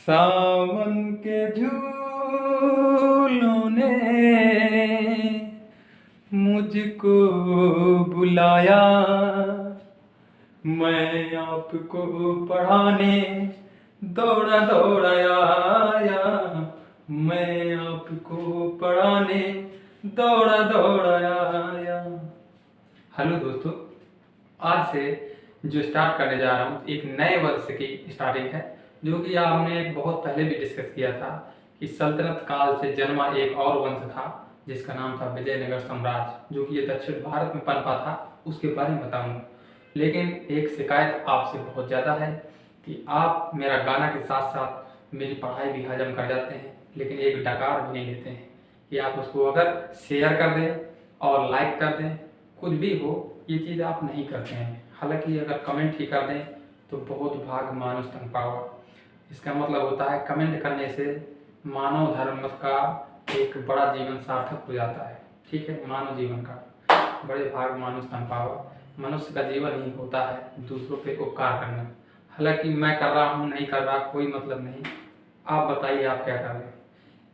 सावन के झूलों ने मुझको बुलाया, मैं आपको पढ़ाने दौड़ा दौड़ा आया। मैं आपको पढ़ाने दौड़ा दौड़ा आया। हेलो दोस्तों, आज से जो स्टार्ट करने जा रहा हूँ एक नए वर्ष की स्टार्टिंग है, जो कि आपने बहुत पहले भी डिस्कस किया था कि सल्तनत काल से जन्मा एक और वंश था जिसका नाम था विजयनगर साम्राज्य, जो कि ये दक्षिण भारत में पनपा था, उसके बारे में बताऊंगा। लेकिन एक शिकायत आपसे बहुत ज़्यादा है कि आप मेरा गाना के साथ साथ मेरी पढ़ाई भी हजम कर जाते हैं, लेकिन एक डकार भी नहीं देते हैं कि आप उसको अगर शेयर कर दें और लाइक कर दें, कुछ भी हो, ये चीज़ आप नहीं करते हैं। हालांकि अगर कमेंट ही कर दें तो बहुत भाग मानुष तन पावा। इसका मतलब होता है कमेंट करने से मानव धर्म का एक बड़ा जीवन सार्थक हो जाता है। ठीक है, मानव जीवन का बड़े भाग मानुष तन पावा। मनुष्य का जीवन ही होता है दूसरों पे उपकार करना। हालांकि मैं कर रहा हूँ नहीं कर रहा कोई मतलब नहीं, आप बताइए आप क्या कर रहे हैं।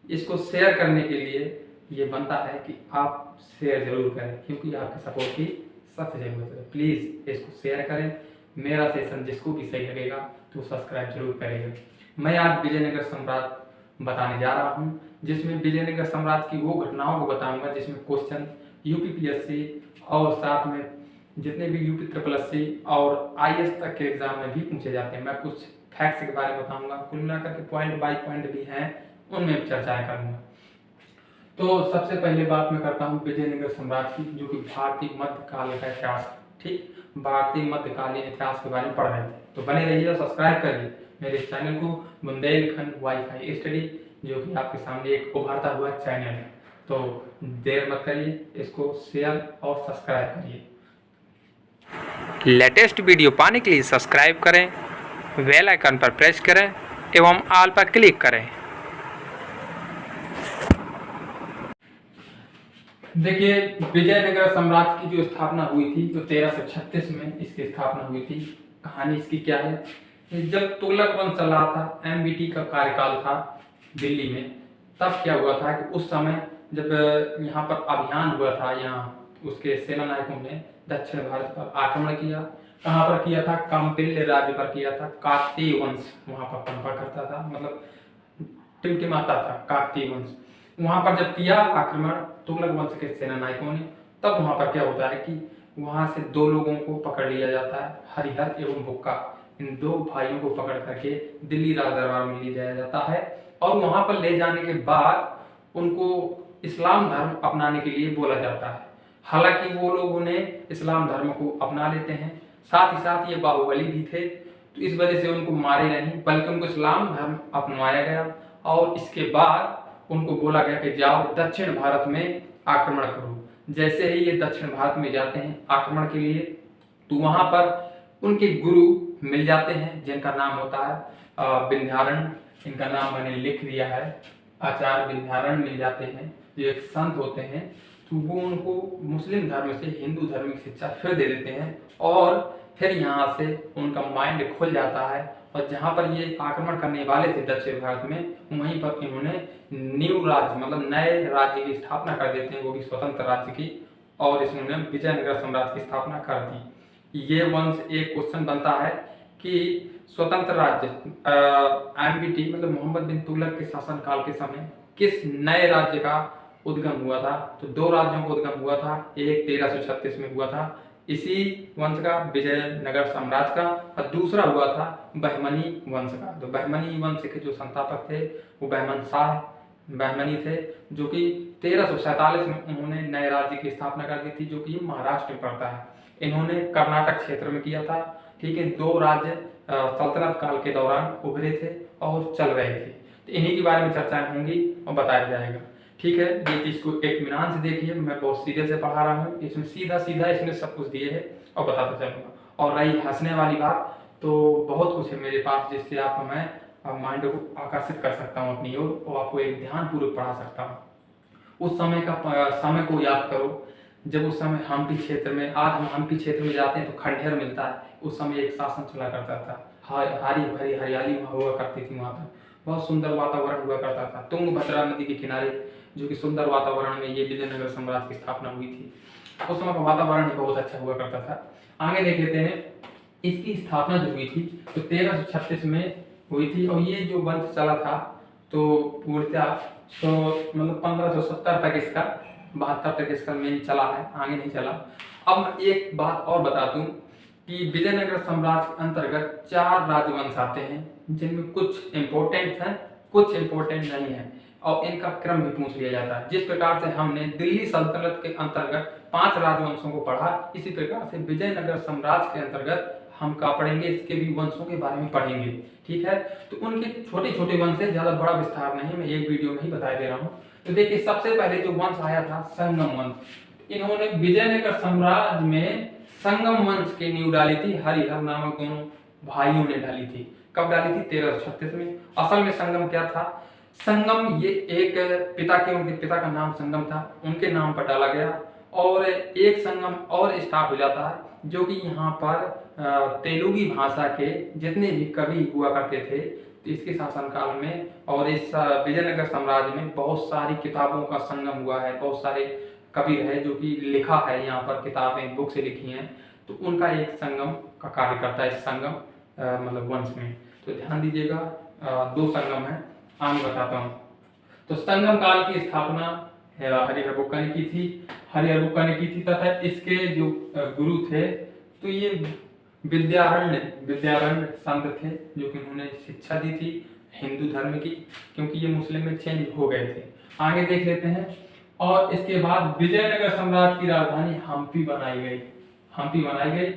इसको शेयर करने के लिए ये बनता है कि आप शेयर जरूर करें, क्योंकि आपके सपोर्ट की सख्त जरूरत है। प्लीज़ इसको शेयर करें। मेरा सेशन जिसको भी सही लगेगा तो सब्सक्राइब जरूर करेगा। मैं आज विजयनगर सम्राट बताने जा रहा हूँ, जिसमें विजयनगर सम्राट की वो घटनाओं को बताऊंगा जिसमें क्वेश्चन यूपीपीएससी और साथ में जितने भी यूपी ट्रिपल एससी और आईएएस तक के एग्जाम में भी पूछे जाते हैं। मैं कुछ फैक्ट्स के बारे में बताऊंगा, कुल मिलाकर के पॉइंट बाई पॉइंट भी हैं, उनमें चर्चाएं करूंगा। तो सबसे पहले बात मैं करता हूँ विजयनगर सम्राट की, जो कि भारतीय मध्यकाल का इतिहास। ठीक, भारतीय मध्यकालीन इतिहास के बारे में पढ़ रहे थे, तो बने रहिए और सब्सक्राइब करिए मेरे चैनल को, बुंदेलखंड वाईफाई स्टडी, जो कि आपके सामने एक उभरता हुआ चैनल है। तो देर मत करिए, इसको शेयर और सब्सक्राइब करिए। लेटेस्ट वीडियो पाने के लिए सब्सक्राइब करें, बेल आइकन पर प्रेस करें एवं ऑल पर क्लिक करें। देखिए, विजयनगर साम्राज्य की जो स्थापना हुई थी तो 1336 में इसकी स्थापना हुई थी। कहानी इसकी क्या है, जब तुगलक वंश चल रहा था, एमबीटी का कार्यकाल था दिल्ली में, तब क्या हुआ था कि उस समय जब यहाँ पर अभियान हुआ था, यहाँ उसके सेना नायकों ने दक्षिण भारत पर आक्रमण किया। कहाँ पर किया था? काम्पिल्य राज्य पर किया था। काकतीय वंश वहाँ पर पनपा करता था, मतलब टिमटिमाता था काकतीय वंश। वहाँ पर जब किया आक्रमण तुगलक वंश के सेना नायकों ने, तब वहाँ पर क्या होता है कि वहाँ से दो लोगों को पकड़ लिया जाता है, हरिहर एवं बुक्का। इन दो भाइयों को पकड़ करके दिल्ली राज दरबार में ले जाया जाता है, और वहाँ पर ले जाने के बाद उनको इस्लाम धर्म अपनाने के लिए बोला जाता है। हालांकि वो लोग उन्हें इस्लाम धर्म को अपना लेते हैं, साथ ही साथ ये बाहुबली भी थे, तो इस वजह से उनको मारे नहीं, बल्कि उनको इस्लाम धर्म अपनाया गया। और इसके बाद उनको बोला गया कि जाओ दक्षिण भारत में आक्रमण करो। जैसे ही ये दक्षिण भारत में जाते हैं आक्रमण के लिए, तो वहां पर उनके गुरु मिल जाते हैं, जिनका नाम होता है विंध्यारण। इनका नाम मैंने लिख दिया है, आचार्य विंध्यारण मिल जाते हैं, जो एक संत होते हैं। तो वो उनको मुस्लिम धर्म से हिंदू धर्म की शिक्षा फिर दे देते हैं, और फिर यहाँ से उनका माइंड खुल जाता है। और जहाँ पर ये आक्रमण करने वाले थे दक्षिण भारत में, वहीं पर इन्होंने न्यू राज्य मतलब नए राज्य की स्थापना कर देते हैं, वो भी स्वतंत्र राज्य की, और इसने विजयनगर साम्राज्य की स्थापना कर दी। ये वंश एक क्वेश्चन बनता है कि स्वतंत्र राज्य एमबीटी मतलब मोहम्मद बिन तुगलक के शासनकाल के समय किस नए राज्य का उद्गम हुआ था? तो दो राज्यों का उद्गम हुआ था, एक 1336 में हुआ था इसी वंश का, विजयनगर साम्राज्य का, और दूसरा हुआ था बहमनी वंश का। तो बहमनी वंश के जो संस्थापक थे वो बहमन शाह बहमनी थे, जो कि 1347 में उन्होंने नए राज्य की स्थापना कर दी थी, जो कि महाराष्ट्र में पड़ता है। इन्होंने कर्नाटक क्षेत्र में किया था। ठीक है, दो राज्य सल्तनत काल के दौरान उभरे थे और चल रहे थे, तो इन्हीं के बारे में चर्चाएं होंगी और बताया जाएगा। ठीक है, ये चीज को एक इत्मीनान से देखिए, मैं बहुत सीधे से पढ़ा रहा हूँ, इसमें सीधा सीधा इसने सब कुछ दिए है और बताता चलूंगा। और रही हंसने वाली बात, तो बहुत कुछ है मेरे पास जिससे आप मैं माइंड को आकर्षित कर सकता हूँ अपनी ओर, और आपको एक ध्यान पूर्वक पढ़ा सकता हूँ। उस समय का समय को याद करो, जब उस समय हम्पी क्षेत्र में, आज हम हम्पी क्षेत्र में जाते हैं तो खंडहर मिलता है, उस समय एक शासन चला करता था, हरी भरी हरियाली हुआ करती थी वहाँ पर। बहुत सुंदर वातावरण हुआ करता था। तुंगभद्रा नदी के किनारे जो कि सुंदर वातावरण में ये विजयनगर साम्राज्य की स्थापना हुई थी। उस समय का वातावरण ही बहुत अच्छा हुआ करता था। आगे देख लेते हैं, इसकी स्थापना जो हुई थी तो 1336 में हुई थी और ये जो वंश चला था तो पूर्णतः तो मतलब 1570 तक इसका 72 तक इसका मेन चला है, आगे नहीं चला। अब मैं एक बात और बता दूं कि विजयनगर साम्राज्य के अंतर्गत 4 राजवंश आते हैं, जिनमें कुछ इंपॉर्टेंट हैं, कुछ इंपॉर्टेंट नहीं है और इनका क्रम भी पूछ लिया जाता है। जिस प्रकार से हमने दिल्ली सल्तनत के अंतर्गत 5 राजवंशों को पढ़ा, इसी प्रकार से विजयनगर साम्राज्य के अंतर्गत हम का पढ़ेंगे, इसके भी वंशों के बारे में पढ़ेंगे। ठीक है, तो उनके छोटे छोटे वंश है, ज्यादा बड़ा विस्तार नहीं, मैं एक वीडियो में ही बता दे रहा हूँ। तो देखिए, सबसे पहले जो वंश आया था संगम वंश। इन्होंने विजयनगर साम्राज्य में संगम वंश की नींव डाली थी। हरिहर नामक दोनों भाइयों ने डाली थी। कब डाली थी? 1336 में। असल में संगम क्या था? संगम ये एक पिता के, उनके पिता का नाम संगम था, उनके नाम पर डाला गया और एक संगम और स्टार्ट हो जाता है जो कि यहाँ पर तेलुगी भाषा के जितने भी कवि हुआ करते थे तो इसके शासनकाल में और इस विजयनगर साम्राज्य में बहुत सारी किताबों का संगम हुआ है। बहुत सारे कवि है जो कि लिखा है, यहाँ पर किताबें बुक से लिखी हैं, तो उनका एक संगम का कार्य करता है इस संगम मतलब वंश में। तो ध्यान दीजिएगा, 2 संगम है, आगे बताता हूँ। तो संगम काल की स्थापना हरिहर बुक्का ने की थी। हरिहर बुक्का ने की थी तथा इसके जो गुरु थे तो ये विद्यारण्य संत थे जो कि उन्होंने शिक्षा दी थी हिंदू धर्म की, क्योंकि ये मुस्लिम में चेंज हो गए थे। आगे देख लेते हैं। और इसके बाद विजयनगर साम्राज्य की राजधानी हम्पी बनाई गई। हम्पी बनाई गई।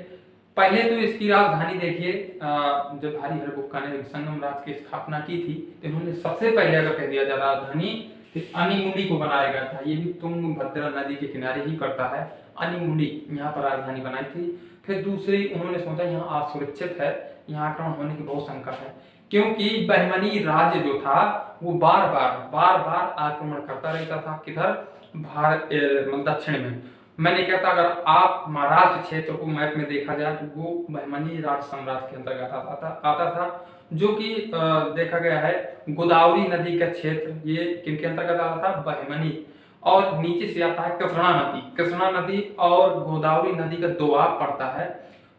पहले तो इसकी राजधानी देखिए, जब हरिहर बुक्का ने संगम राज्य की स्थापना की थी तो इन्होंने सबसे पहले अगर कह दिया जाए राजधानी तो अनीमुंडी को बनाया गया था। ये भी तुंगभद्रा नदी के किनारे ही पड़ता है। अनीमुंडी यहाँ पर राजधानी बनाई थी। फिर दूसरी उन्होंने सोचा यहाँ असुरक्षित है, यहाँ आक्रमण होने की बहुत शंका है, क्योंकि बहमनी राज्य जो था वो बार बार आक्रमण करता रहता था। किधर? भारत मतलब दक्षिण में। मैंने क्या था, अगर आप महाराष्ट्र क्षेत्र को मैप में देखा जाए तो वो बहमनी राज साम्राज्य के अंतर्गत आता था, जो कि देखा गया है गोदावरी नदी का क्षेत्र ये किनके अंतर्गत आता था? बहमनी। और नीचे से आता है कृष्णा नदी और गोदावरी नदी का दोआब पड़ता है।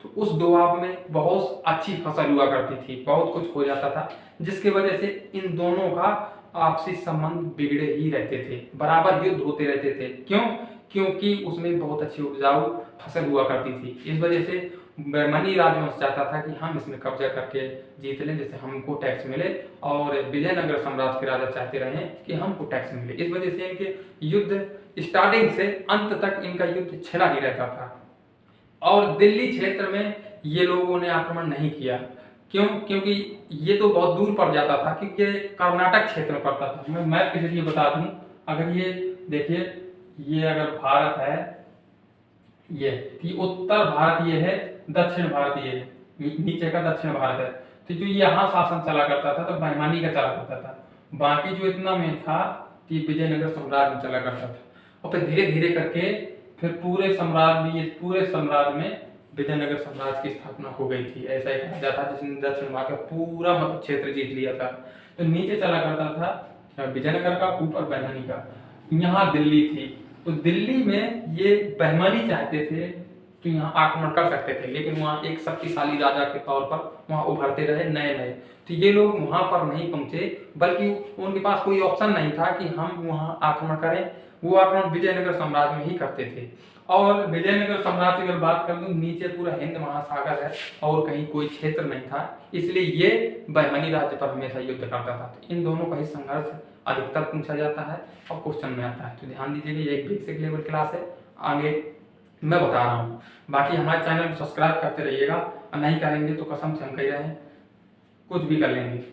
तो उस दोआब में बहुत अच्छी फसल हुआ करती थी, बहुत कुछ हो जाता था, जिसकी वजह से इन दोनों का आपसी संबंध बिगड़े ही रहते थे, बराबर युद्ध होते रहते थे। क्यों? क्योंकि उसमें बहुत अच्छी उपजाऊ फसल हुआ करती थी। इस वजह से बहमनी राजवंश चाहता था कि हम इसमें कब्जा करके जीत लें, जैसे हमको टैक्स मिले, और विजयनगर साम्राज्य के राजा चाहते रहे कि हमको टैक्स मिले। इस वजह से इनके युद्ध स्टार्टिंग से अंत तक इनका युद्ध छिड़ा ही रहता था। और दिल्ली क्षेत्र में ये लोगों ने आक्रमण नहीं किया। क्यों? क्योंकि ये तो बहुत दूर पड़ जाता था, क्योंकि ये कर्नाटक क्षेत्र में पड़ता था। मैं मैप के जरिए बता दूं, अगर ये देखिए, ये अगर भारत है, ये उत्तर भारत ये है, दक्षिण भारत ये है, नीचे का दक्षिण भारत है। तो जो यहाँ शासन चला करता था तो बहमानी का चला करता था, बाकी जो इतना में था कि विजयनगर साम्राज्य में चला करता था। और फिर धीरे धीरे करके फिर पूरे साम्राज्य में विजयनगर साम्राज्य की स्थापना हो गई थी। ऐसा एक राजा था जिसने दक्षिण भारत का पूरा मतलब क्षेत्र जीत लिया था। तो नीचे चला करता था विजयनगर का, ऊपर बहमानी का। यहाँ दिल्ली थी, तो दिल्ली में ये बहमानी चाहते थे तो यहाँ आक्रमण कर सकते थे, लेकिन वहाँ एक शक्तिशाली राजा के तौर पर वहाँ उभरते रहे नए। तो ये लोग वहाँ पर नहीं पहुंचे, बल्कि उनके पास कोई ऑप्शन नहीं था कि हम वहाँ आक्रमण करें। वो आक्रमण विजयनगर साम्राज्य में ही करते थे। और विजयनगर साम्राज्य की अगर बात कर लूँ, नीचे पूरा हिंद महासागर है और कहीं कोई क्षेत्र नहीं था, इसलिए ये बहमनी राज्य पर हमेशा युद्ध करता था। तो इन दोनों का ही संघर्ष अधिकतर पूछा जाता है और क्वेश्चन में आता है। तो ध्यान दीजिएगा, ये एक बेसिक लेवल क्लास है, आगे मैं बता रहा हूँ। बाकी हमारे चैनल को सब्सक्राइब करते रहिएगा, और नहीं करेंगे तो कसम से हम कह रहे हैं कुछ भी कर लेंगे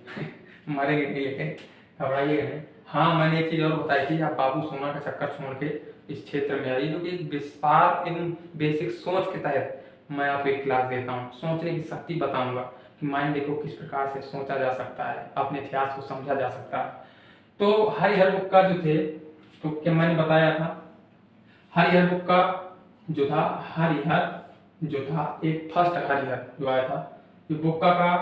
मरेंगे नहीं, लेकिन घबराइएगा नहीं। हाँ, मैंने एक चीज़ और बताई थी, आप बाबू सोना का चक्कर छोड़ के इस क्षेत्र में आइए, जो कि विस्तार एवं बेसिक सोच के तहत मैं आपको एक क्लास देता हूँ। सोचने की शक्ति बताऊंगा कि माइंड देखो किस प्रकार से सोचा जा सकता है, अपने इतिहास को समझा जा सकता है। तो हरिहर बुक्का जो थे, तो क्या मैंने बताया था, हरिहर बुक्का जो था, एक फर्स्ट हरिहर जो आया था, ये बुक्का का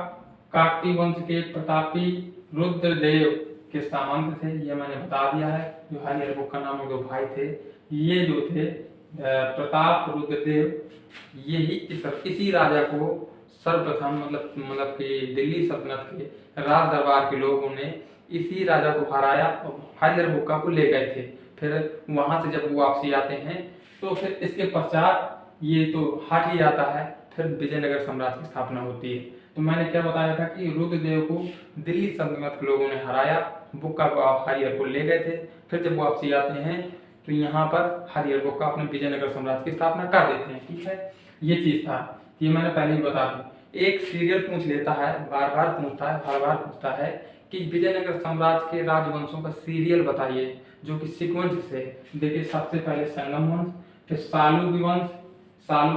काकतीय वंश के प्रतापी रुद्रदेव के सामंत थे, ये मैंने बता दिया है। जो हरिहर बुक का नाम, दो भाई थे, ये जो थे प्रताप रुद्रदेव, यही इसी राजा को सर्वप्रथम मतलब कि दिल्ली सल्तनत के राज दरबार के लोगों ने इसी राजा को हराया और हरिहर बुक्का को ले गए थे। फिर वहां से जब वो वापसी आते हैं तो फिर इसके पश्चात ये तो हट ही जाता है, फिर विजयनगर साम्राज्य की स्थापना होती है। तो मैंने क्या बताया था कि रुद्रदेव को दिल्ली सल्तनत के लोगों ने हराया, बुक्का को हरिहर को ले गए थे। फिर जब वापसी आते हैं तो यहाँ पर हरिहर बुक्का अपने विजयनगर साम्राज्य की स्थापना कर देते हैं। ठीक है, ये चीज था, ये मैंने पहले ही बता दी। एक सीरियल पूछ लेता है, बार बार पूछता है, बार बार पूछता है कि विजयनगर साम्राज्य के राजवंशों का सीरियल बताइए जो कि सीक्वेंस से। देखिए, सबसे पहले संगम वंश, फिर सालुब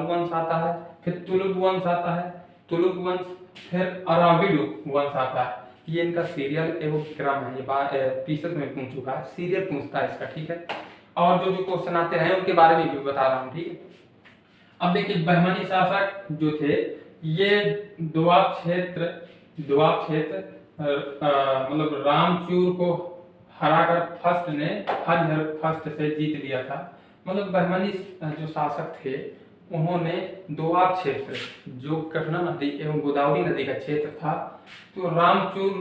वंश आता है, फिर तुलुक वंश आता है, तुलुक वंश, फिर अराविड वंश आता है। ये इनका सीरियल एवं क्रम है। ये फीसद में पूछ चुका है, सीरियल पूछता है इसका। ठीक है, और जो जो क्वेश्चन आते रहे उनके बारे में भी बता रहा हूँ। ठीक है, अब देखिए, बहमनी शासक जो थे ये दोआब क्षेत्र मतलब रामचूर को हराकर हरिहर फर्स्ट से जीत लिया था। मतलब बहमनी जो शासक थे उन्होंने दोआब क्षेत्र जो कृष्णा नदी एवं गोदावरी नदी का क्षेत्र था, तो रामचूर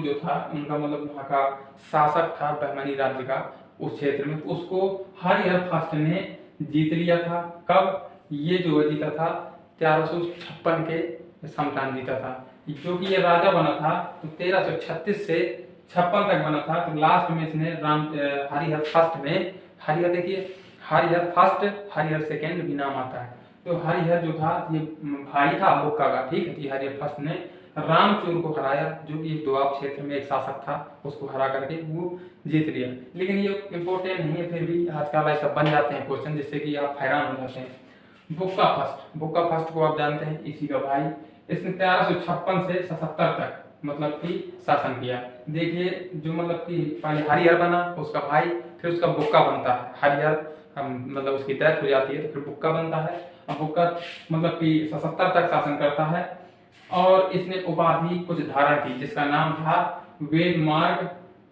जो था उनका मतलब वहाँ का शासक था बहमनी राज्य का उस क्षेत्र में, तो उसको हरिहर फर्स्ट ने जीत लिया था। कब? ये जो जीता था 1356 के समतान जीता था। जो कि ये राजा बना था तो 1336 से 56 तक बना था। तो लास्ट में इसने हरिहर फर्स्ट में, हरिहर देखिए, हरिहर फर्स्ट, हरिहर सेकेंड भी नाम आता है। तो हरिहर जो था ये भाई था बुक्का का। ठीक है, हरिहर फर्स्ट ने रामचूर को हराया जो कि दोआब क्षेत्र में एक शासक था, उसको हरा करके वो जीत लिया। लेकिन ये इम्पोर्टेंट नहीं है, फिर भी आजकल ऐसा बन जाते हैं क्वेश्चन जिससे कि आप हैरान हो जाते हैं। बुक्का फर्स्ट को आप जानते हैं, इसी का भाई। इसने 1356 से 77 तक मतलब कि शासन किया। देखिए, जो मतलब कि पहले हरिहर बना, उसका भाई, फिर उसका बुक्का बनता है। हरिहर मतलब उसकी डेथ हो जाती है तो फिर बुक्का बनता है, और बुक्का मतलब कि 77 तक शासन करता है। और इसने उपाधि कुछ धारण की जिसका नाम था वेद मार्ग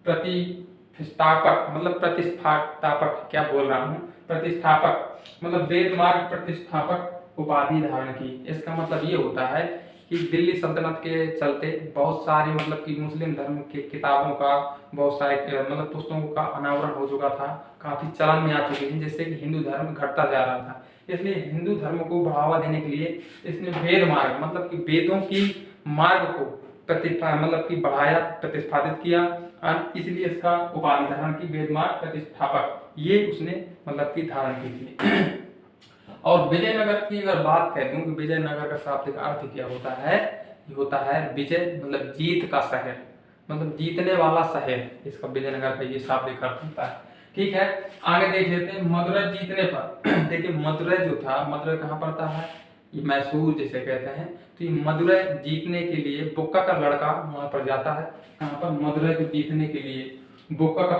प्रतिष्ठापक, मतलब प्रतिष्ठापक, क्या बोल रहा हूँ, प्रतिष्ठापक, मतलब वेद मार्ग प्रतिष्ठापक उपाधि धारण की। इसका मतलब ये होता है कि दिल्ली सल्तनत के चलते बहुत सारे मतलब कि मुस्लिम धर्म के किताबों का, बहुत सारे मतलब पुस्तकों का अनावरण हो चुका था, काफी चलन में आ चुकी थी, जिससे कि हिंदू धर्म घटता जा रहा था। इसलिए हिंदू धर्म को बढ़ावा देने के लिए इसने वेद मार्ग मतलब कि वेदों की मार्ग को मतलब कि बढ़ाया, प्रतिष्ठापित किया, और इसलिए इसका उपाधि धारण की वेद मार्ग प्रतिष्ठापक, ये उसने मतलब की धारण की थी। और विजयनगर की अगर बात कहते हूँ कि विजयनगर का शाब्दिक अर्थ क्या होता है, ये होता है विजय मतलब जीत का शहर, मतलब जीतने वाला शहर, इसका विजयनगर का ये शाब्दिक अर्थ होता है। ठीक है, आगे देख लेते हैं मदुरै जीतने पर। देखिए, मदुरै जो था, मदुरै कहाँ पड़ता है, ये मैसूर जिसे कहते हैं। तो ये मदुरै जीतने के लिए बुक्का का लड़का वहां पर जाता है। कहाँ पर? मदुरै को जीतने के लिए बुक्का का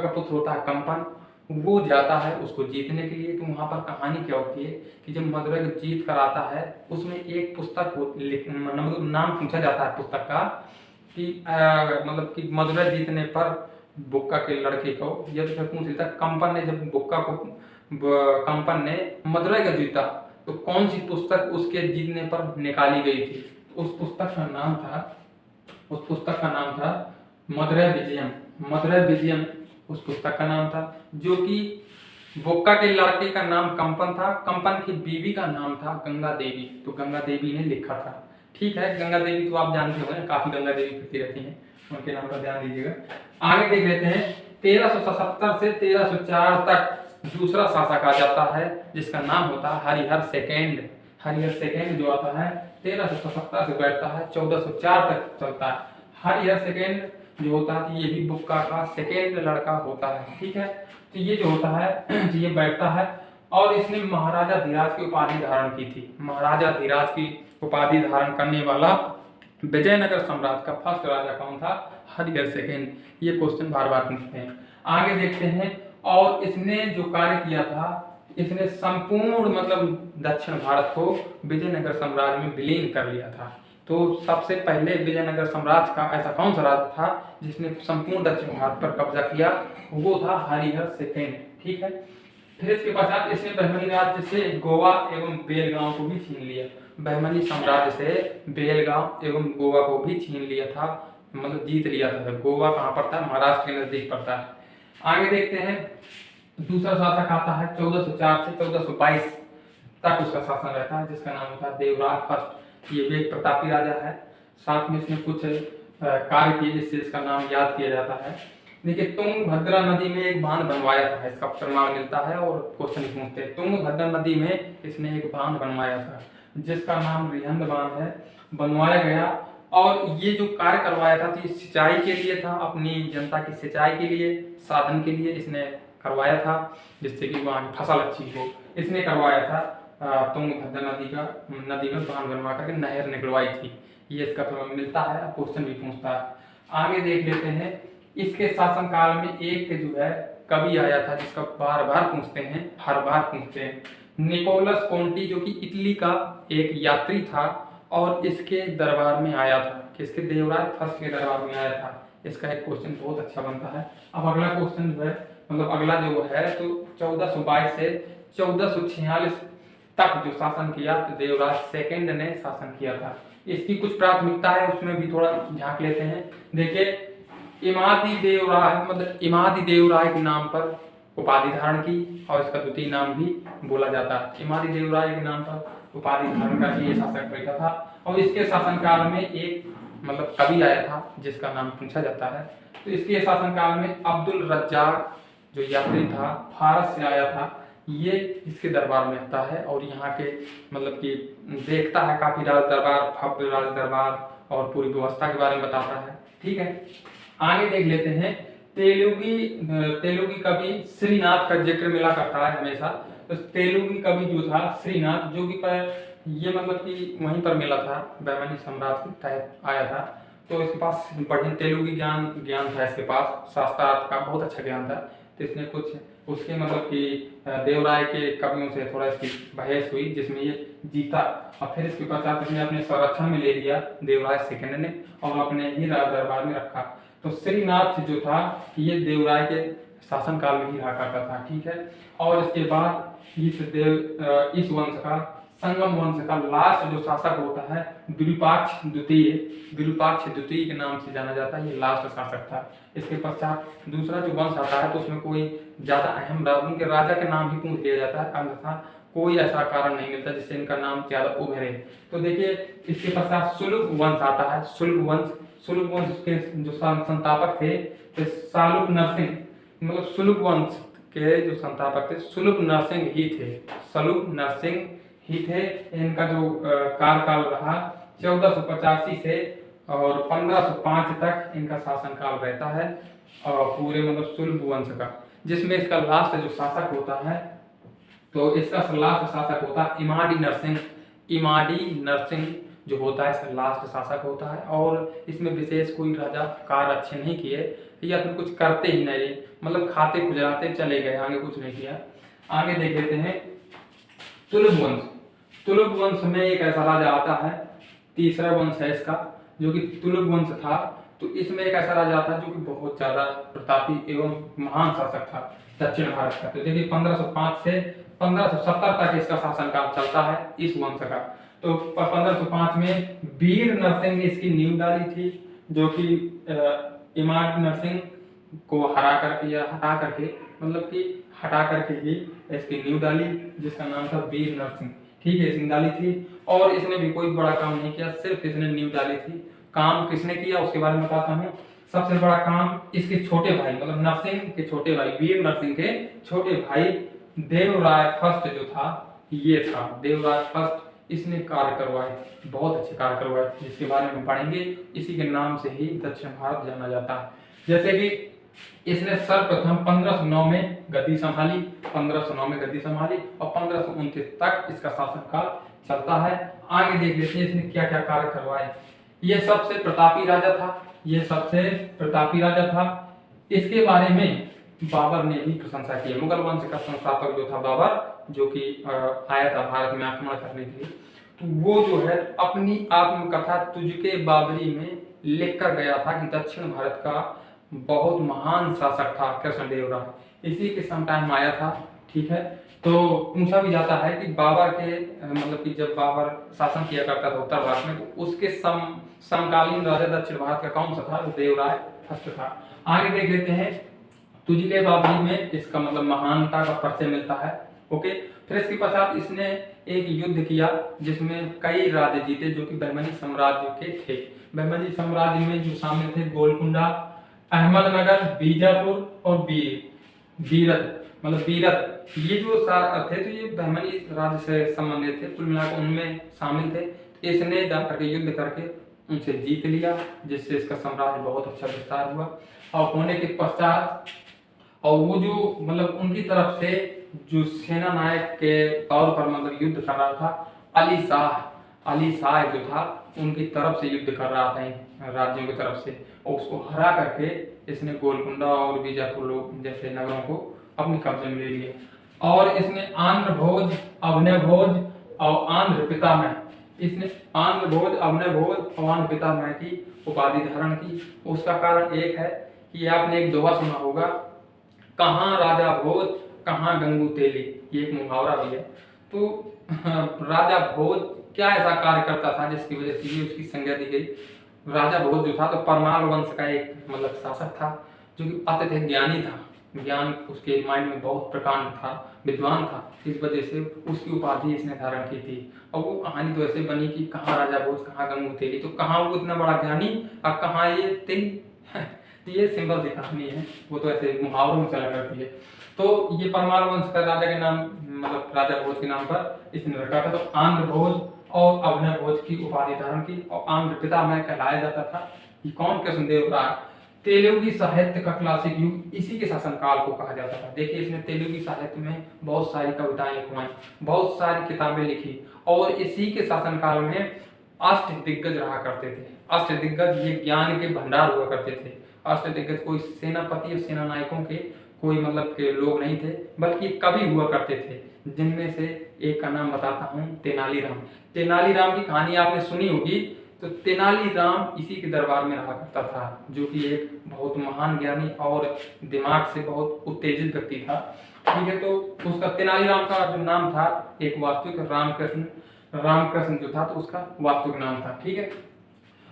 पुत्र होता है कंपन, वो जाता है उसको जीतने के लिए। तो वहां पर कहानी क्या होती है कि जब मदुरै को जीत कर आता है, उसमें एक पुस्तक मतलब नाम पूछा जाता है पुस्तक का कि मतलब कि मदुरै जीतने पर बुक्का के लड़के को, या तो फिर पूछ लेता कंपन ने, जब कंपन ने मदुरै का जीता तो कौन सी पुस्तक उसके जीतने पर निकाली गई थी। तो उस पुस्तक का नाम था मदुरै विजयम, उस पुस्तक का नाम था, जो कि बुक्का के लड़के का नाम कंपन था, कंपन की बीवी का नाम था गंगा देवी, तो गंगा देवी ने लिखा था। ठीक है, गंगा देवी तो आप जानते हो, काफी गंगा देवी फिरती रहती हैं, उनके नाम पर ध्यान दीजिएगा। आगे देख लेते हैं, 1377 से 1304 तक दूसरा शासक आ जाता है जिसका नाम होता है हरिहर सेकेंड जो आता है 1377 से बैठता है 1404 तक चलता है। हरिहर सेकेंड जो होता है ये भी बुक्का का सेकेंड लड़का होता है। ठीक है, तो ये जो होता है ये बैठता है, और इसने महाराजा धीराज की उपाधि धारण की थी। महाराजा धीराज की उपाधि धारण करने वाला विजयनगर साम्राज्य का फर्स्ट राजा कौन था? हरिहर सेकेंड। ये क्वेश्चन बार बार पूछते हैं। आगे देखते हैं, और इसने जो कार्य किया था, इसने संपूर्ण मतलब दक्षिण भारत को विजयनगर साम्राज्य में विलीन कर लिया था। तो सबसे पहले विजयनगर साम्राज्य का ऐसा कौन सा राजा था जिसने संपूर्ण दक्षिण भारत पर कब्जा किया, वो था हरिहर सेकेंड। ठीक है। फिर इसके पश्चात इसने बहमनी राज्य से गोवा एवं बेलगांव को भी छीन लिया। बहमनी साम्राज्य से बेलगांव एवं गोवा को भी छीन लिया था, मतलब जीत लिया था। गोवा कहाँ पड़ता है? महाराष्ट्र के नजदीक पड़ता है। आगे देखते हैं, दूसरा शासक आता है 1404 से 1422 तक उसका शासन रहता है, जिसका नाम होता है देवराज फर्स्ट। ये भी एक प्रतापी राजा है। साथ में इसने कुछ कार्य किए जिससे इसका नाम याद किया जाता है। देखिए, तुंगभद्रा नदी में एक बांध बनवाया था, इसका प्रमाण मिलता है और क्वेश्चन पूछते हैं। तुंगभद्रा नदी में इसने एक बांध बनवाया था जिसका नाम रिहंद बांध है, बनवाया गया। और ये जो कार्य करवाया था तो ये सिंचाई के लिए था, अपनी जनता की सिंचाई के लिए, साधन के लिए इसने करवाया था, जिससे कि वहाँ की फसल अच्छी हो। इसने करवाया था तुंगभद्रा नदी में बांध बनवा करके नहर निकलवाई थी। ये इसका प्रमाण मिलता है, क्वेश्चन भी पूछता है। आगे देख लेते हैं, इसके शासनकाल में एक जो है कवि आया था जिसका बार बार पूछते हैं, हर बार पूछते हैं, निकोलस कोंटी, जो कि इटली का एक यात्री था और इसके दरबार में आया था, किसके? देवराज फर्स्ट के दरबार में आया था। इसका एक क्वेश्चन बहुत अच्छा बनता है। अब अगला क्वेश्चन जो है, मतलब अगला जो है, तो 1422 से 1446 तक जो शासन किया तो देवराज सेकंड ने शासन किया था। इसकी कुछ प्राथमिकता है, उसमें भी थोड़ा झांक लेते हैं। देखिए, इमादी देवराय, मतलब इमादी देवराय के नाम पर उपाधि धारण की और इसका द्वितीय नाम भी बोला जाता है। इमादी देवराय के नाम पर उपाधि धारण करके ये शासक बैठा था। और इसके शासनकाल में एक मतलब कवि आया था जिसका नाम पूछा जाता है। तो इसके शासनकाल में अब्दुल रज्जाक जो यात्री था, भारत से आया था, ये इसके दरबार में आता है और यहाँ के मतलब कि देखता है काफी राज दरबार, भव्य राज दरबार और पूरी व्यवस्था के बारे में बताता है। ठीक है। आगे देख लेते हैं, तेलुगी कवि श्रीनाथ का जिक्र मिला करता है हमेशा। तो तेलुगी कवि जो था श्रीनाथ, जो कि ये मतलब कि वहीं पर मिला था, बहमनी साम्राज्य के तहत आया था। तो इसके पास बढ़िया तेलुगी ज्ञान था, इसके पास शास्त्रार्थ का बहुत अच्छा ज्ञान था। तो इसने कुछ उसके मतलब कि देवराय के कवियों से थोड़ा इसकी बहस हुई जिसमें ये जीता और फिर इसके पश्चात इसने अपने संरक्षण में ले लिया देवराय सेकंड ने और अपने ही राज दरबार में रखा। तो श्रीनाथ जो था ये देवराय के शासनकाल में ही रहा करता था। ठीक है। और इसके बाद इस वंश का, संगम वंश का लास्ट जो शासक होता है विरूपाक्ष द्वितीय के नाम से जाना जाता है। ये लास्ट शासक था। इसके पश्चात दूसरा जो वंश आता है तो उसमें कोई ज्यादा अहम उनके राजा के नाम ही पूछ लिया जाता है, अन्यथा कोई ऐसा कारण नहीं मिलता जिससे इनका नाम ज्यादा उभरे। तो देखिए, इसके पश्चात सुलुभ वंश आता है। सुलुभ वंश के जो संस्थापक थे तो सालुक नरसिंह, मतलब सुलुभ वंश के जो संस्थापक थे सुलुभ नरसिंह ही थे। इनका जो कार्यकाल रहा 1485 से और 1505 तक इनका शासनकाल रहता है और पूरे मतलब सुलभ वंश का, जिसमें इसका लास्ट जो शासक होता है तो इसका लास्ट शासक होता है इमाडी नरसिंह जो होता है इसका लास्ट शासक होता है। और इसमें विशेष कोई राजा कार्य अच्छे नहीं किए या फिर कुछ करते ही नहीं, मतलब खाते गुजराते चले गए, आगे कुछ नहीं किया। आगे देख लेते हैं तुलुक वंश में एक ऐसा राजा आता है, तीसरा वंश है इसका जो कि तुलुक वंश था। तो इसमें एक ऐसा राजा था जो कि बहुत ज्यादा प्रतापी एवं महान शासक था दक्षिण भारत का। तो देखिए 1505 से 1570 तक इसका शासनकाल चलता है इस वंश का। तो 1505 में वीर नरसिंह ने इसकी नींव डाली थी, जो कि इमाद नरसिंह को हटा करके ही इसकी नींव डाली, जिसका नाम था वीर नरसिंह। ठीक है, इसने डाली थी और इसने भी कोई बड़ा काम नहीं किया, सिर्फ इसने नींव डाली थी। काम किसने किया उसके बारे में बताता हूँ। सबसे बड़ा काम इसके छोटे भाई, मतलब नरसिंह के छोटे भाई, वीर नरसिंह के छोटे भाई देवराय फर्स्ट जो था, ये था देवराय फर्स्ट। इसने कार्य करवाए, बहुत अच्छे कार्य करवाए, जिसके बारे में पढ़ेंगे। इसी के नाम से ही दक्षिण भारत जाना जाता है। जैसे कि इसने सर्वप्रथम 1509 में गद्दी संभाली और 1529 तक इसका शासनकाल चलता है। आगे देख लेते हैं इसने क्या क्या कार्य करवाए। ये सबसे प्रतापी राजा था। इसके बारे में बाबर ने भी प्रशंसा की। मुगल वंश का संस्थापक जो था बाबर, जो कि आया था भारत में आक्रमण करने के लिए, तो वो जो है अपनी आत्मकथा तुझके बाबरी में लिख कर गया था कि दक्षिण भारत का बहुत महान शासक था कृष्णदेव राय, इसी के सम टाइम आया था। ठीक है, तो पूछा भी जाता है कि बाबर के मतलब कि जब बाबर शासन किया करता था उत्तर भारत में, तो उसके समकालीन राजा दक्षिण भारत का कौन सा था? तो देवराय फर्स्ट था। आगे देख लेते हैं, तुझके बाबरी में इसका मतलब महानता का परिचय मिलता है। ओके, फिर इसके पश्चात इसने एक युद्ध किया जिसमें कई राज्य जीते जो कि बहमनी साम्राज्य के थे। बहमनी साम्राज्य में जो शामिल थे गोलकुंडा, अहमदनगर, बीजापुर और बीरत मतलब बीरत, ये जो थे तो ये बहमनी राज्य से संबंधित थे, कुल मिलाकर उनमें शामिल थे। इसने जाकर के युद्ध करके उनसे जीत लिया, जिससे इसका साम्राज्य बहुत अच्छा विस्तार हुआ। और होने के पश्चात और वो जो मतलब उनकी तरफ से जो सेना नायक के तौर पर मतलब युद्ध कर रहा था, अली शाह जो था उनकी तरफ से युद्ध कर रहा था इन राज्यों की तरफ से, और उसको हरा करके इसने गोलकुंडा और बीजापुर लोग जैसे नगरों को अपने कब्जे में ले लिया। और इसने आंध्र भोज, अभिनव भोज और आंध्र पितामह, इसने आंध्र भोज, अभिनव भोज और आंध्र पितामह की उपाधि धारण की। उसका कारण एक है कि आपने एक दोहा सुना होगा, कहाँ राजा भोज कहाँ गंगू तेली, ये एक मुहावरा भी है। तो राजा भोज क्या ऐसा कार्य करता था जिसकी वजह से ये उसकी संज्ञा दी गई? राजा भोज जो था तो परमार वंश का एक मतलब शासक था जो कि अत्यधिक ज्ञानी था, ज्ञान उसके माइंड में बहुत प्रकांड था, विद्वान था, इस वजह से उसकी उपाधि इसने धारण की थी। और वो कहानी तो ऐसे बनी कि कहाँ राजा भोज कहाँ गंगू तेली, तो कहाँ वो इतना बड़ा ज्ञानी और कहाँ ये तेली तो ये सिंपल सी कहानी है, वो तो ऐसे मुहावरों में चला करती है। तो ये परमार वंश का राजा के नाम मतलब राजा भोज के नाम पर इसने रखा था। तो आंध्र भोज और अभिनव भोज की उपाधि धारण की, और आंध्र पितामह कहलाया जाता था। ये कौन? कृष्णदेव राय। तेलुगु साहित्य का क्लासिक युग इसी के शासनकाल को कहा जाता था। देखिए, इसने तेलुगु साहित्य में बहुत सारी कविताएं लिखवाई, बहुत सारी किताबें लिखी, और इसी के शासनकाल में अष्ट दिग्गज रहा करते थे। अष्ट दिग्गज ये ज्ञान के भंडार हुआ करते थे। अष्ट दिग्गज कोई सेनापति और सेना नायकों के कोई मतलब के लोग नहीं थे, बल्कि कवि हुआ करते थे, जिनमें से एक का नाम बताता हूँ, तेनालीराम। तेनालीराम की कहानी आपने सुनी होगी। तो तेनालीराम इसी के दरबार में रहा करता था, जो कि एक बहुत महान ज्ञानी और दिमाग से बहुत उत्तेजित व्यक्ति था। ठीक है, तो उसका तेनालीराम का जो नाम था एक वास्तविक रामकृष्ण जो था तो उसका वास्तविक नाम था। ठीक है,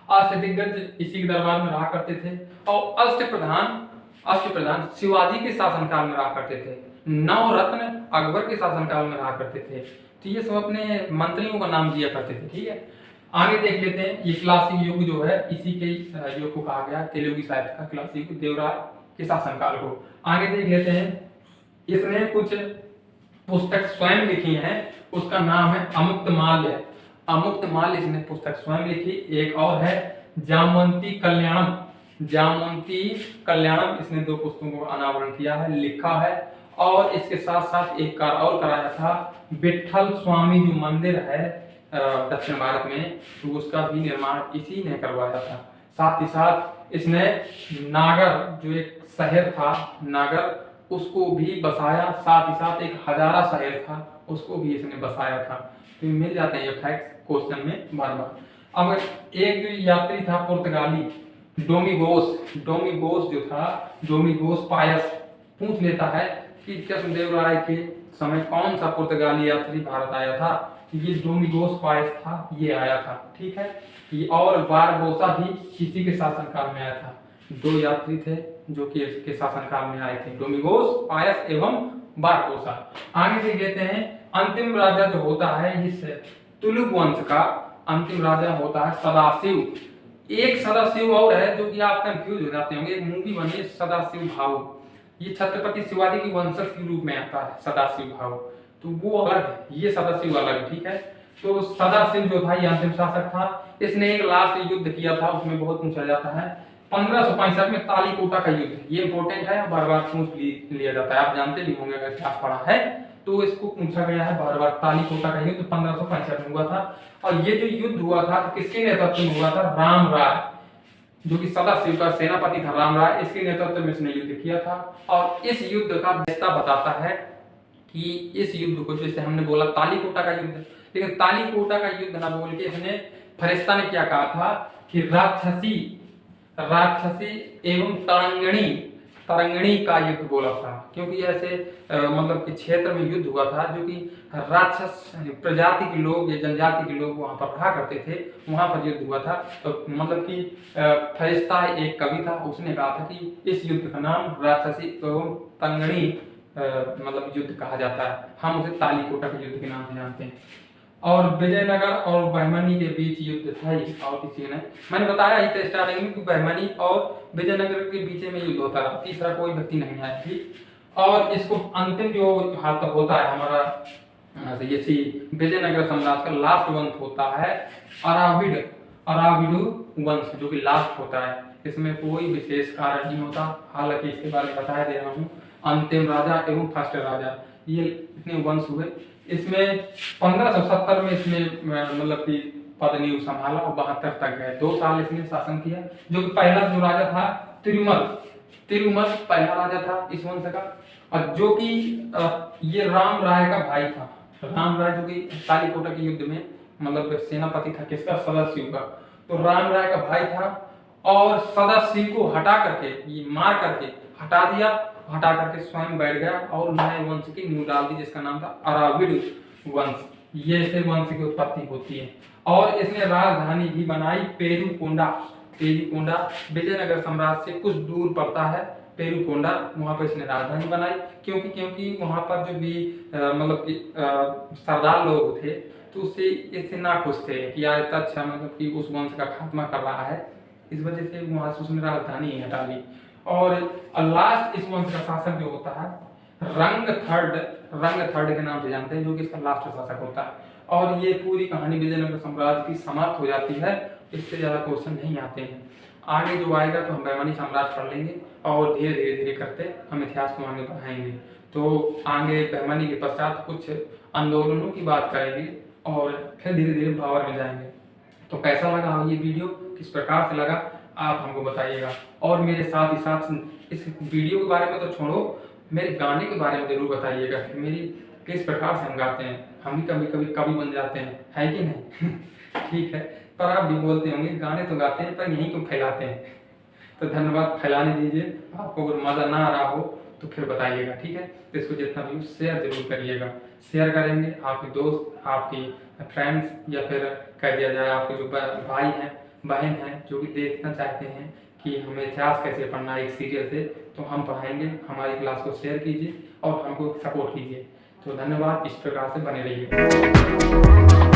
अष्ट दिग्गज इसी के दरबार में रहा करते थे, और अष्टप्रधान शिवाजी के शासनकाल में रहा करते थे। नवरत्न अकबर के शासनकाल में रहा करते थे। तो ये सब अपने मंत्रियों का नाम दिया करते थे। ठीक है, आगे देख लेते हैं। ये क्लासिक युग जो है इसी के युग को कहा गया, तेलुगु साहित्य का क्लासिक युग, देवराय के शासनकाल को। आगे देख लेते हैं, इसने कुछ पुस्तक स्वयं लिखी है, उसका नाम है अमुक्तमाल्य। अमुक्तमाल्य इसने पुस्तक स्वयं लिखी। एक और है जामवंती कल्याणम। जामवंती कल्याणम इसने 2 पुस्तकों का अनावरण किया है, लिखा है। और इसके साथ साथ एक कार्य और कराया था, विट्ठल स्वामी जो मंदिर है दक्षिण भारत में, तो उसका भी निर्माण इसी ने करवाया था। साथ ही साथ इसने नागर जो एक शहर था, नागर, उसको भी बसाया। साथ ही साथ एक हजारा शहर था, उसको भी इसने बसाया था। तो मिल जाते हैं ये फैक्ट्स क्वेश्चन में बार बार। अब एक जो यात्री था पुर्तगाली, डोमिगोस जो था, डोमिगोस पायस, पूछ लेता है कि कृष्णदेव राय के समय कौन सा पुर्तगाली यात्री भारत आया था? ये डोमिगोस पायस था, ये आया था। ठीक है, ये और बारबोसा भी किसी के शासनकाल में आया था। 2 यात्री थे जो कि इसके शासनकाल में आए थे, डोमिगोस पायस एवं बारबोसा। आगे देख लेते हैं, अंतिम राजा जो होता है इस तुलुक वंश का, अंतिम राजा होता है सदाशिव। एक सदाशिव और है जो कि आप कंफ्यूज हो जाते होंगे, एक मूवी बनी है सदाशिव भाऊ, ये छत्रपति शिवाजी की वंशज के रूप में आता है सदाशिव भाऊ, तो वो अलग है, ये सदाशिव अलग है। ठीक है, तो सदाशिव जो था ये अंतिम शासक था। इसने एक लास्ट युद्ध किया था, उसमें बहुत पूछा जाता है 1565 में तालीकोटा का युद्ध, ये इंपॉर्टेंट है, बार बार पूछ लिया जाता है, आप जानते भी होंगे अगर इतिहास पढ़ा है तो इसको पूछा गया है बार बार। तालीकोटा का युद्ध 1565 में हुआ था, और ये जो युद्ध हुआ था तो किसके नेतृत्व में हुआ था? राम राय, जो कि सदाशिव का सेनापति था राम राय, इसके नेतृत्व में इसने युद्ध किया था। और इस युद्ध का विशेषता बताता है कि इस युद्ध को, जैसे हमने बोला तालीकोटा का युद्ध, लेकिन तालीकोटा का युद्ध ना बोल के इसने फरिश्ता ने क्या कहा था कि राक्षसी एवं तरंगिणी का युद्ध बोला था, क्योंकि ऐसे मतलब कि क्षेत्र में युद्ध हुआ था जो कि राक्षस प्रजाति के लोग या जनजाति के लोग वहां पर रहा करते थे, वहां पर युद्ध हुआ था। तो मतलब कि फरिश्ता एक कवि था, उसने कहा था कि इस युद्ध का नाम राक्षसी एवं तरंगिणी मतलब युद्ध कहा जाता है, हम उसे तालीकोटा के युद्ध के नाम से जानते हैं। और विजयनगर और बहमनी के बीच युद्ध था ही, और किसी ने मैंने बताया ही था स्टार्टिंग में कि बहमनी और विजयनगर के बीच में युद्ध होता रहा, तीसरा कोई व्यक्ति नहीं आया थी। और इसको अंतिम जो हाथ तक होता है हमारा ये विजयनगर साम्राज्य का लास्ट वंश होता है अराविडु वंश, जो कि लास्ट होता है। इसमें कोई विशेष कारण नहीं होता, हालांकि इसके बारे में बता दे रहा हूँ। अंतिम राजा एवं फर्स्ट राजा, ये इतने वंश हुए। इसमें 1570 में इसने मतलब कि पद नींव संभाला और 72 तक गए, 2 साल इसने शासन किया। जो कि पहला जो राजा था तिरुमल पहला राजा था इस वंश का, और जो कि ये राम राय का भाई था। राम राय जो कि तालीकोटा के युद्ध में मतलब सेनापति था किसका, सदाशिव का। तो राम राय का भाई था, और सदाशिव को हटा करके ये मार करके हटा करके स्वयं बैठ गया और नए वंश की नींव डाल दी, जिसका नाम था अराविड वंश। ये से वंश की उत्पत्ति होती है। और इसने राजधानी भी बनाई पेरुकोंडा विजयनगर साम्राज्य से कुछ दूर पड़ता है पेरुकोंडा, वहां पर इसने राजधानी बनाई। क्योंकि वहां पर जो भी मतलब कि सरदार लोग थे तो उससे इससे नाखुश थे कि यार इतना अच्छा मतलब कि उस वंश का खात्मा कर रहा है, इस वजह से वहां से उसने राजधानी ही हटा ली। और लास्ट इस वंश का शासक जो होता है रंग थर्ड के नाम से जानते हैं, जो कि इसका लास्ट शासक होता है। और ये पूरी कहानी विजयनगर साम्राज्य की समाप्त हो जाती है, इससे ज्यादा क्वेश्चन नहीं आते हैं। आगे जो आएगा तो हम बहमनी साम्राज्य पढ़ लेंगे और धीरे करते हम इतिहास को आगे बढ़ाएंगे। तो आगे बहमनी के पश्चात कुछ आंदोलनों की बात करेंगे और फिर धीरे भावर में जाएंगे। तो कैसा लगा ये वीडियो, किस प्रकार से लगा आप हमको बताइएगा। और मेरे साथ ही साथ इस वीडियो के बारे में तो छोड़ो, मेरे गाने के बारे में जरूर बताइएगा कि मेरी किस प्रकार से हम गाते हैं। हम भी कभी कवि बन जाते हैं, है कि नहीं? ठीक है, पर आप भी बोलते होंगे गाने तो गाते हैं पर यहीं क्यों फैलाते हैं। तो धन्यवाद, फैलाने दीजिए। आपको अगर मजा ना आ रहा हो तो फिर बताइएगा, ठीक है। तो इसको जितना भी शेयर जरूर करिएगा। शेयर करेंगे आपके दोस्त, आपकी फ्रेंड्स, या फिर कह दिया जाए आपके जो भाई हैं बहन हैं जो कि देखना चाहते हैं कि हमें इतिहास कैसे पढ़ना है एक सीरियल से, तो हम पढ़ाएंगे। हमारी क्लास को शेयर कीजिए और हमको सपोर्ट कीजिए। तो धन्यवाद, इस प्रकार से बने रहिए।